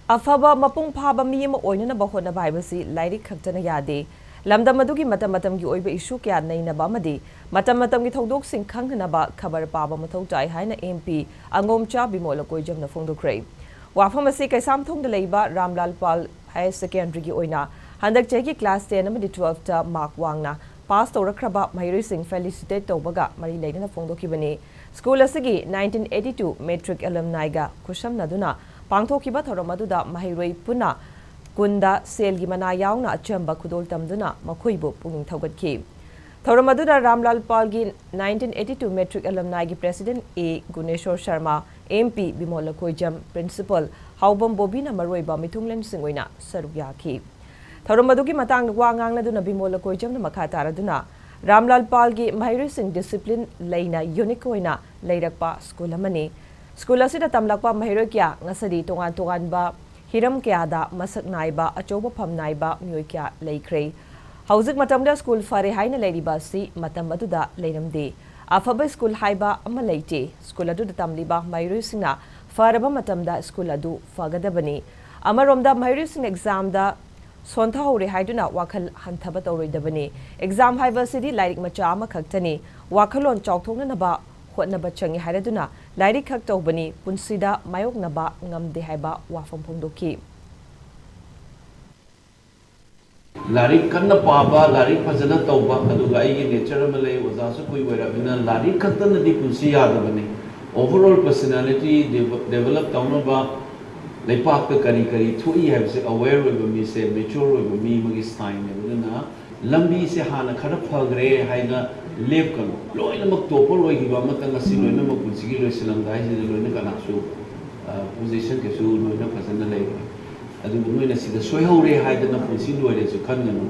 Aphaba mapung phaba mi ama oinana ba hona ba haibasi lairik khaktana yade lamdam adugi matam gi oiba issue kya naina ba madi matam gi thodok sing khangna ba khabar paba mathau tai haina MP Angomcha Bimol Akoijam na fongdokkhre wafam ase kaisam thongda leiba Ramlal Pal Higher Secondary gi oina handak chegi class 10 amadi 12 ta mark wangna pass tawrakraba Maheiroi sing felicitate tawbaga mari leina fongdokhibani school asigi 1982 matric alumni ga khusham naduna Pangthokiba Thoromaduda Maheiroi Puna Kunda Selgi Mana Yauna Achamba Kudol Tamduna Makuibu Puning Thogatki. Thoromaduda Ramlal Palgi 1982 Metric Alumni gi President A. Guneshwar Sharma, MP Bimol Akoijam, Principal Haubam Bobina Maroiba Mitunglen Singwina Sarugyaki. Thoromadugi Matang Wangang Naduna Bimol Akoijam na Makataraduna. Ramlal Palgi Maheiroi Sing Discipline Laina Unicoina Lairakpa School Amani. School asida tamlakpa Maheiroi kya ngasadi tongan ba hiram kya da masak naiba achoba pham naiba myoi kya leikhre hauzik matamda school fare haina leiriba si matam aduda leiramde Aphaba school haiba ama leite school adu Tamliba Maheiroi singna Pharaba Matamda school adu Phagadabani amaromda Maheiroi sing exam da sontha hore haiduna wakhal hanthaba tawroidabani exam haiba sidi lairik macha ama khaktani wakhalon chawthongna naba hotnaba changi hairaduna lairik khak tawbani punsida mayoknaba ngamde haiba wafam phongdokhi Larik kanna paba larik fazana tawba aduga ai nature ma lay waza su koi wera bina larik khatan di punsi yadabani overall personality develop tawna ba leipak ka kari thui have se aware of me se mature of me magi sign ne na lambi se hana khara phagre haina lep kan loina mak topor wai gi ba matang asi loina mak punsi gi loisalam dai se loina kana su position ke su loina fazana lay adu noina sida soi hore haidana punsi loire su khan ngano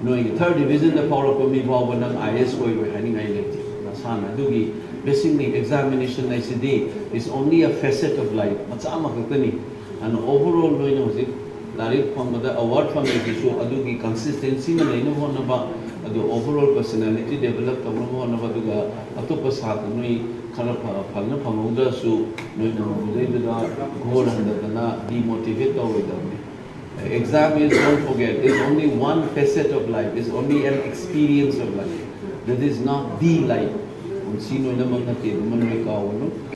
noi third division the power of me ba banang is koi wai hani ngai leti nasana adugi basically examination ICD is only a facet of life macha ma kakani and overall noina hosi larik phangda award from the issue adugi consistency na leina hona ba adu overall personality develop tawna hona ba duga atopa sat noi khara phalna phangda su noina hoida da goal handana demotivate tawida exam is don't forget is only one facet of life is only an experience of life that is not the life sino na mga ke manoi ka